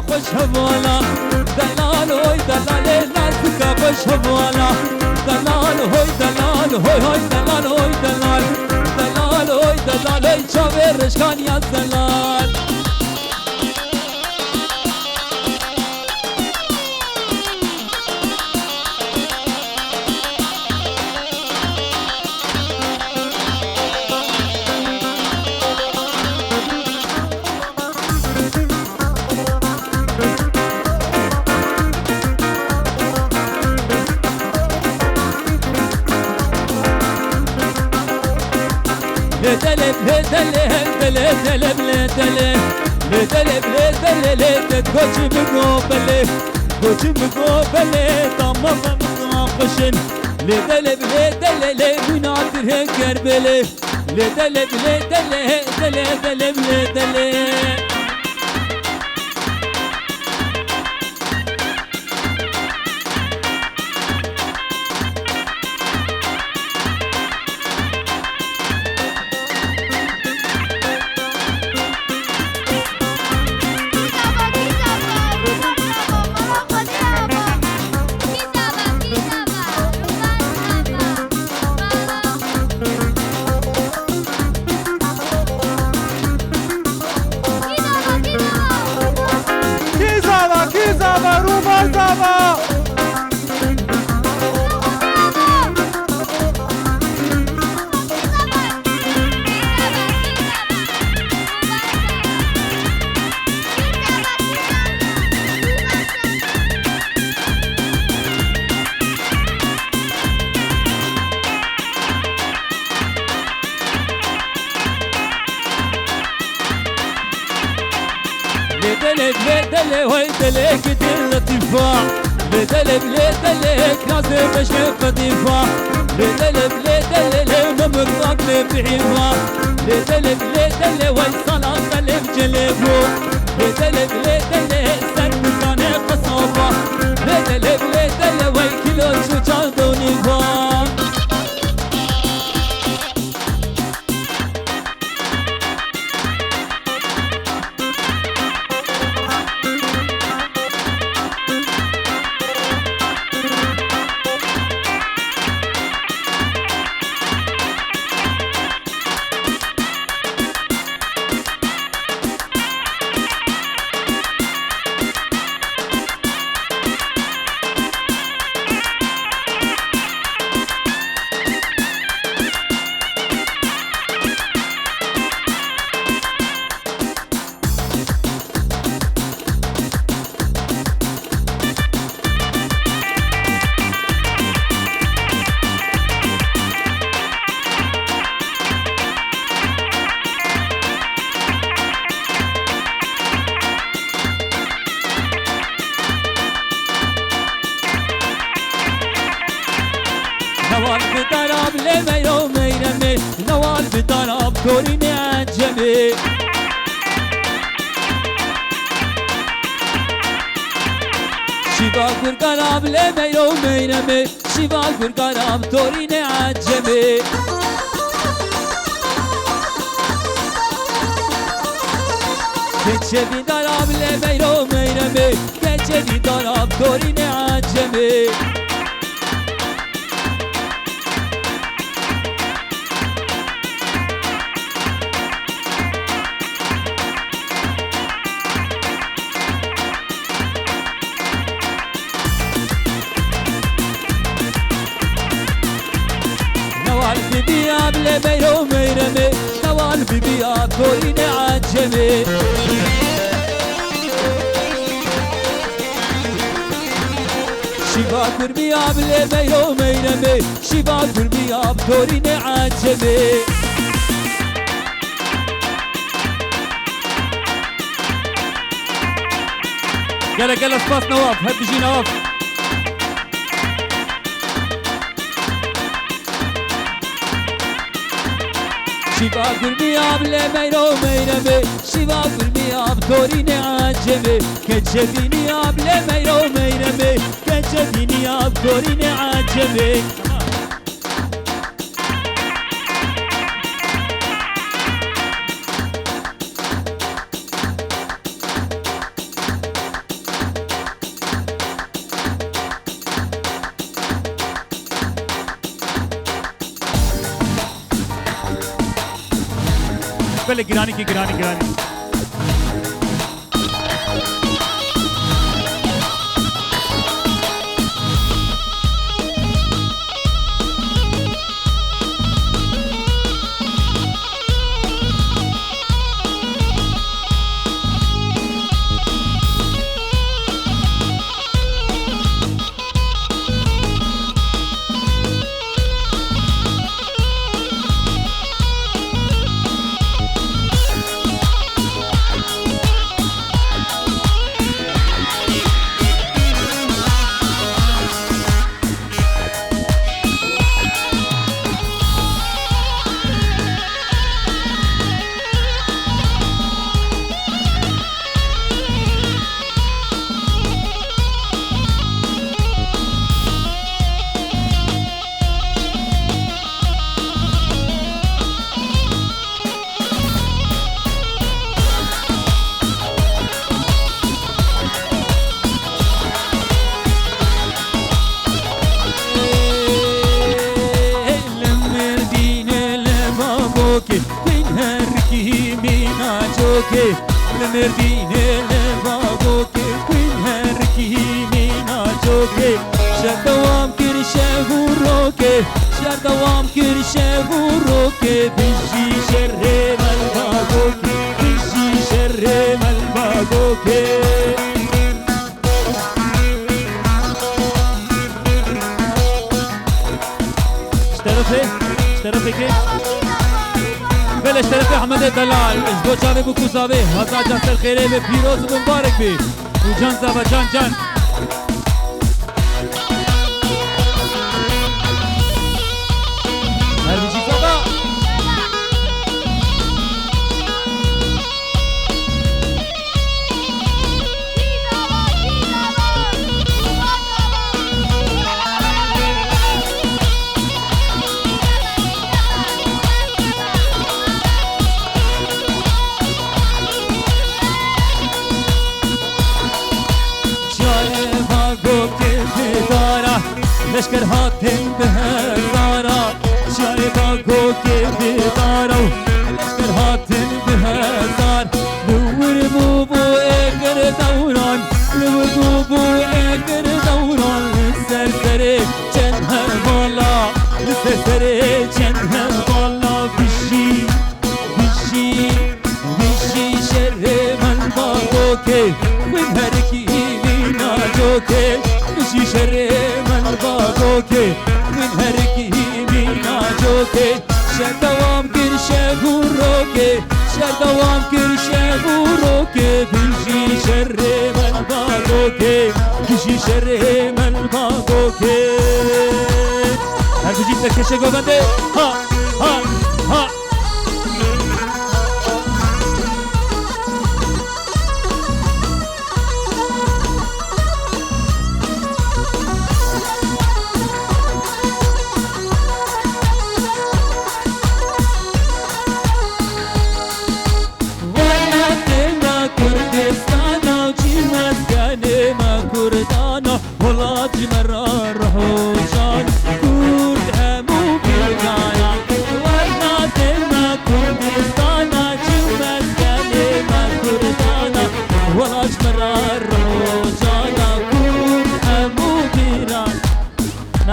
خوش حوالا دلال هوی دلال نازکا خوش حوالا دلال هوی دلال هوی هوی دلال هوی دلال دلال هوی دلال ای چاوه رشکان یا دلال لدلب لدلب لدلب لدلب لدلب لدلب لدلب کوچی مقابله کوچی مقابله تمام مقابشن لدلب لدلب منادر کربله لدلب لدلب لدلب لدلب لدلب لدلب هاي دلك دلتفاع لدلب لدلب لازم اشوف دفاع لدلب لدلب ممرض بحيفا لدلب لدلب هاي صلاة دلب جلبو لدلب لدلب سنكان قصوبة لدلب لدلب هاي كيلو شجاع دونيفا نوال بدراب لميرو ميرمي نوال بدراب كوريني عجمي شيبا قرقراب لميرو ميرمي شيبا قرقراب كوريني عجمي كتشبي دراب لميرو ميرمي كتشبي دراب كوريني عجمي نوال ببياب لميرو ميرمي نوال ببياب كوريني عجمي شيبا ببياب لميرو ميرمي شيبا ببياب كوريني عجمي يلا سباس نواف هد بيجي نواف شيبا قربياب لميرو ميرمي شيبا قربياب كوريني عجمي كتشبيني اب لميرو ميرمي كتشبيني اب كوريني عجمي بله گرانی که گرانی لمردینه لبابو که کوین هر کی مینا چوکه شر دوام کرشه رو که شر دوام کرشه رو که بیشی شر ملبابو که بیشی شر ملبابو که اشترفه که بله اشترفه احمد دلال ازدو جانه بو کوزاوه هزار جان سر خیره به پیروز و مبارک بی و جان زبا جان هر بیجی زبا لشکر هاتن به هزارا شای باگو که بیدارو لشکر هاتن به هزار نور بوبو اگر دوران نور بوبو اگر دوران سرسره چنه بالا سرسره چنه بالا بیشی شر من باگو که من هرکی مینا جو که بیشی شر باگو که من هرکی مینا جو که شر دوام کرشه رو که شر دوام کرشه رو که بیشی شر من باگو که بیشی شر من باگو که هر بیشی سکشه گوگنده ها ها ها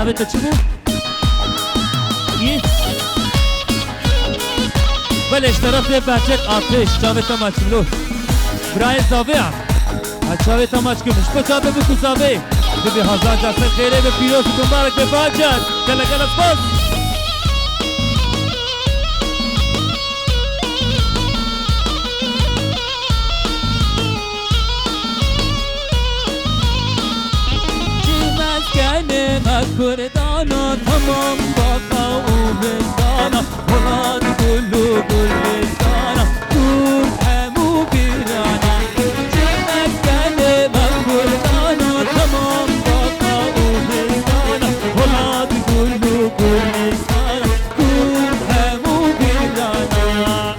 نابت چی بود؟ بله اشتراف بچه آتش جاوه تا مچلو برای زاوه هم جاوه تا مچ کنش بچه به بکو زاوه ببی هزار جاسر خیره به پیروز مبارک به فاجر کل از باز کردانا تمام باقا و بستانا ولاد گلو گلستانا دور همو بیرانا جمعت کنه من کردانا تمام باقا و بستانا ولاد گلو گلستانا دور همو بیرانا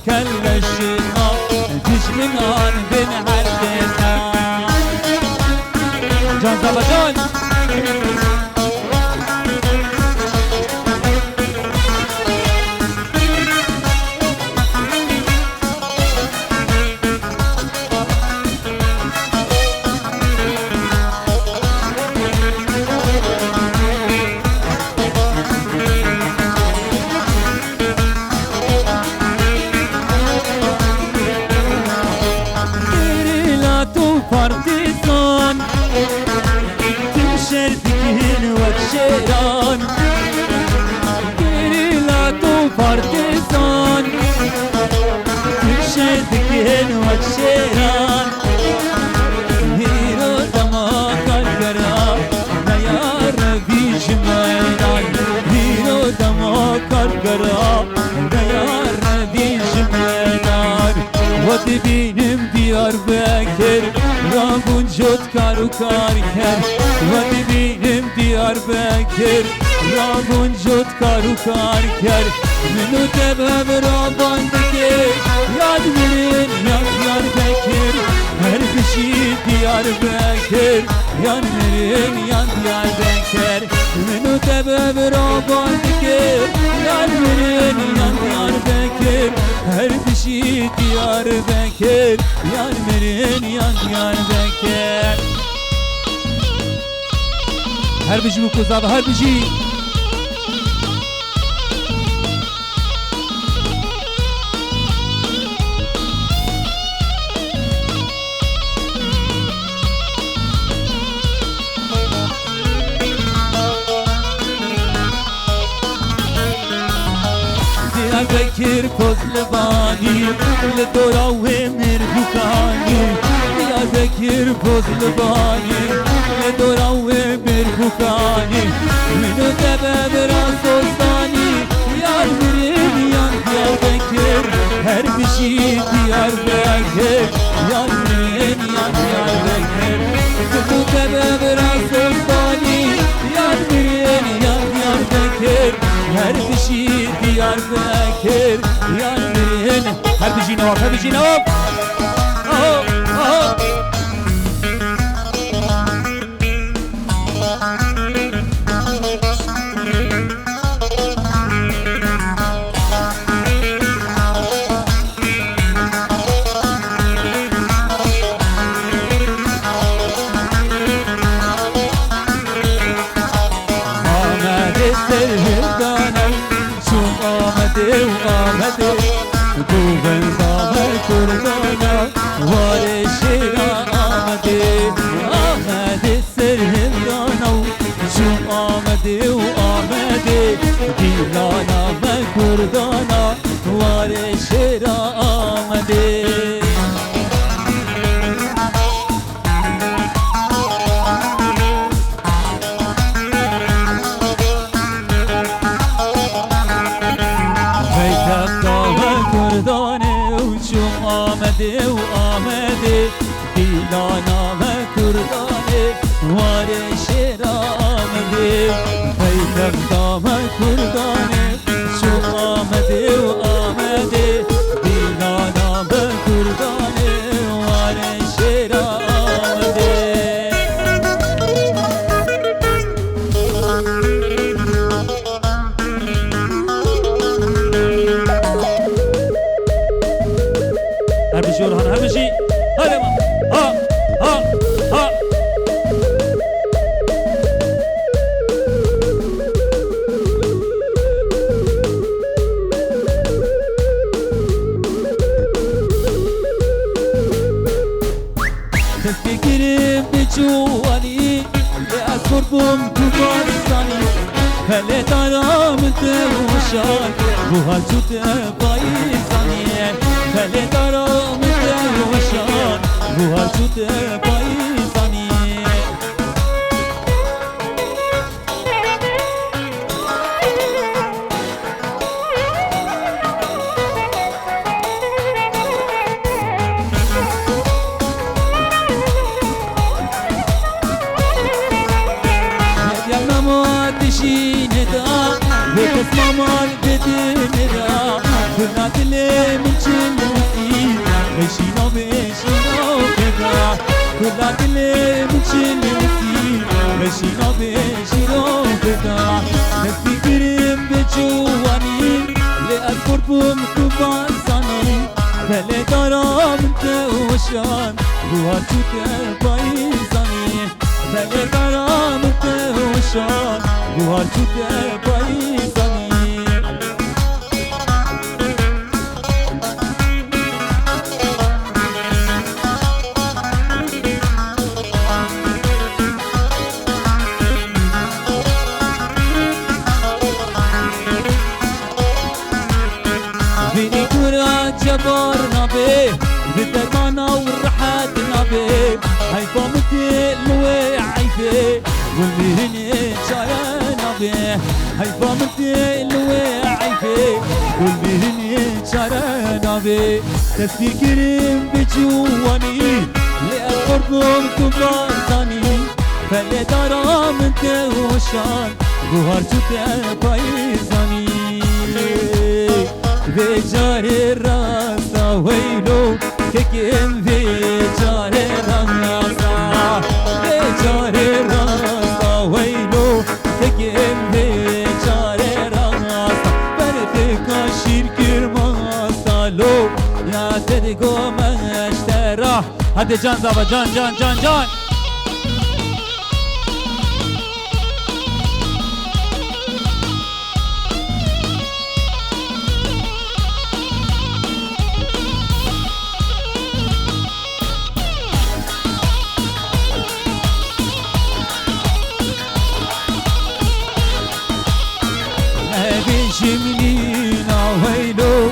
كلشنا دجمنان بن عردنا جان زبجان partizan تمشر دكين وكشيران جريلاتو partizan تمشر دكين وكشيران هيرو دما كالكرا نيار بيش ميدان هيرو دما كالكرا نيار بيش ميدان وتبينم ديار بكر رابون جد کارو کار کرد و ببینم دیار بکر رابون جد کارو کار کرد منو تبهم رابان بکر یاد برین یاد بکر هر بشی دیار بکر یاد برین یاد بکر منو تبهم رابان بکر یاد برین یاد بکر هر بشی دیار بکر یاد برین یاد بکر هر بجی بو کزاب هر بجی Diyarbakır Kozlubani Ledora ve Mirbukani Diyarbakır Kozlubani Ledora ve Mirbukani Minu tebe Rasostani Yar birim yan Diyarbakır Her bir şey Diyarbakır Yar birim yan Diyarbakır Minu tebe Rasostani Yar birim yan Diyarbakır Her bir şey Diyarbakır Yarın her bir jinov her bir jinov oh oh آمده تو بندام کردانا وار شیرا آمده آمده سرهندانا چون آمده و آمده دیلانا من کردانا وار شیرا آمده آمده و آمده دیلانا من کردانه وار شیر آمده پیتم من کردانه چون آمده و آمده دیلانا من کردانه وار شیر آمده هر بشي ورهان هر بشي هلا ما ها ها ها تفكرم بجواني لأذكركم بمارساني هلا ترى من توشان وهل شوت بايزاني هلا ترى من توشان وهل شوت بايزاني تشين دا وكس مامال بدين دا كل دلي من شلتي مشينا مشينا كذا كل دلي من شلتي مشينا مشينا كذا نفكرين بجواني لأذكر بمكتوبان صاني بله دارم توشان روح توته پایزانی بله دارم توشان روح توته پایزانی بینی کورا جبار نبی بدرمانا والرحات نبي هاي فامتي لوي عيفي والمهني شايا نبي هاي فامتي لوي عيفي والمهني شايا نبي تفكرين بجواني لأقربهم تبازاني فلي دارا من توشان بوهار توتي بايزاني بجاري الراسة ويلو كيكين بجاري الراسة بجاري الراسة ويلو كيكين بجاري الراسة بردك شير ماسة لو لا تدقو مشترى هدي جان زابا جان جان جان جان بيجمنينا ويلو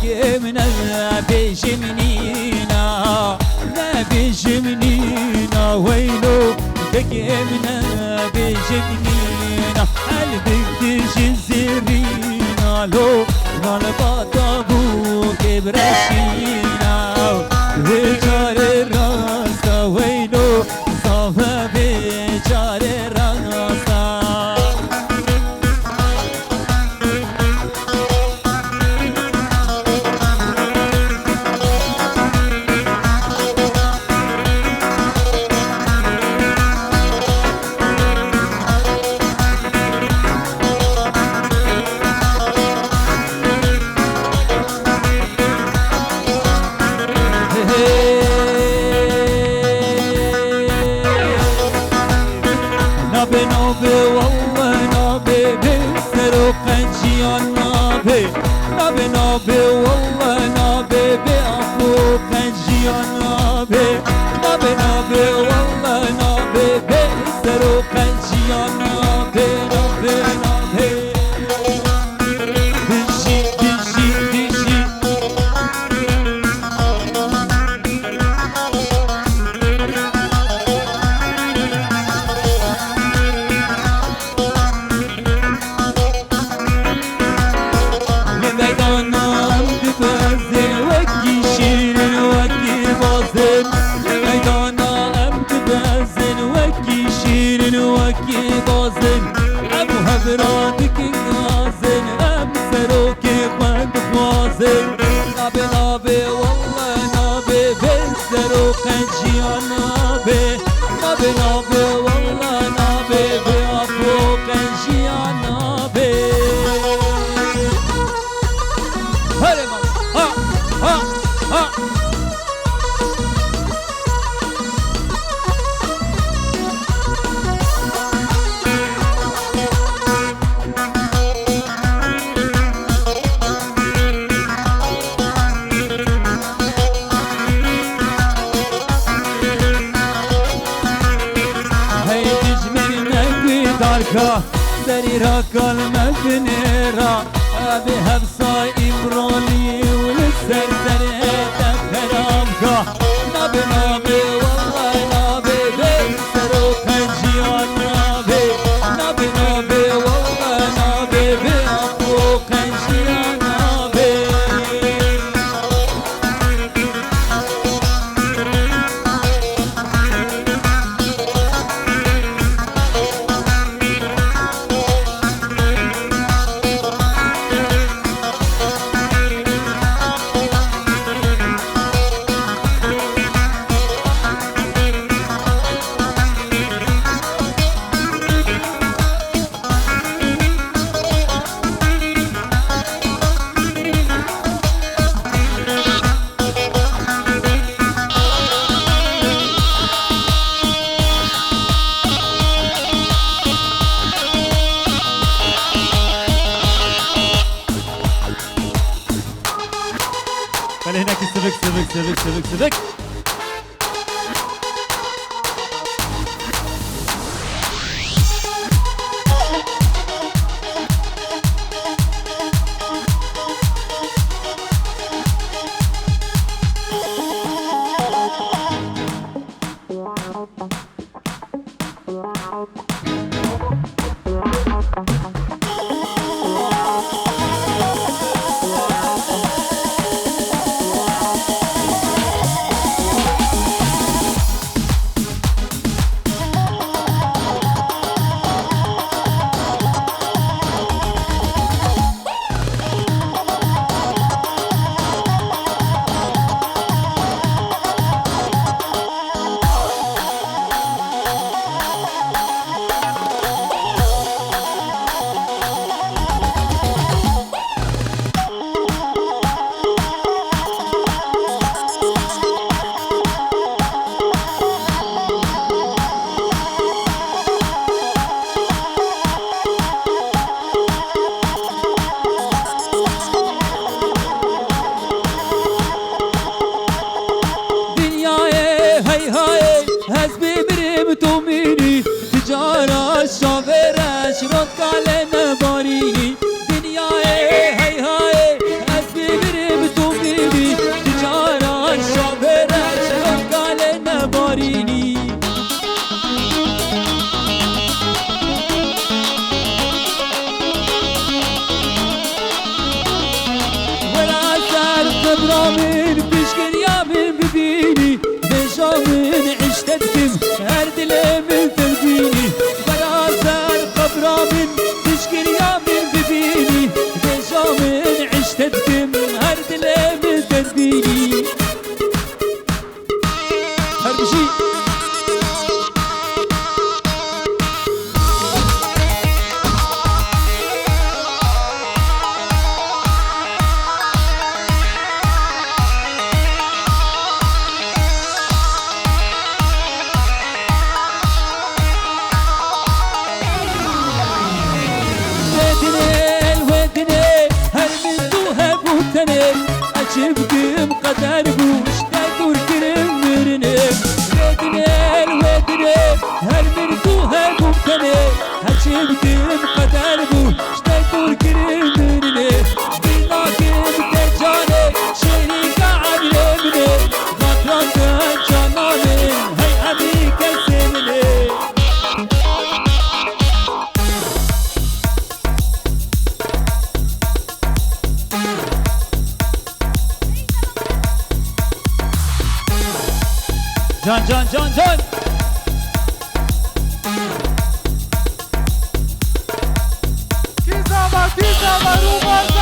كيمنا بيجمنينا لا بيجمنينا ويلو كيمنا بيجمنينا قلبك تجي زرينا لو غلبات ابوك برشينا بجار الراس ويلو صافا بجار الراس نبي والله نبي بأخوك الجيان نبي نبي والله نبي بسروك الجيان نبي نبي دشي دشي دشي وكي بازن ابو هبراتك نازن ام سروكي قد خوازن نبي نبي والله نبي بسروك الجيان نبي نبي نبي والله نبي بأبوك الجيان نبي هرما ها ها ها سريرا كلمة بنيرا أبي هبصا إمرالي ولسر سريتا كرامكا نبي نبي والله نبي بسروك الجيان نبي نبي نبي والله نبي بأخوك الجيان نبي سبك برامين بشكريا من ببيني بشامن عشتتكم هر دلم تربيني برازر قبرامين بشكريا من ببيني بشامن عشتتكم هر دلم تربيني هر بشي أشبكم قدر بوش تدور كرم مرنم ودنال ودنال هل مرتوها ممتنة أشبكم قدر بوش تدور كرم مرنم شبيناكم تجاني شريك عدلمني غطران تجاناني هاي أبيك السمني جان Kizama, Kizama, Rumar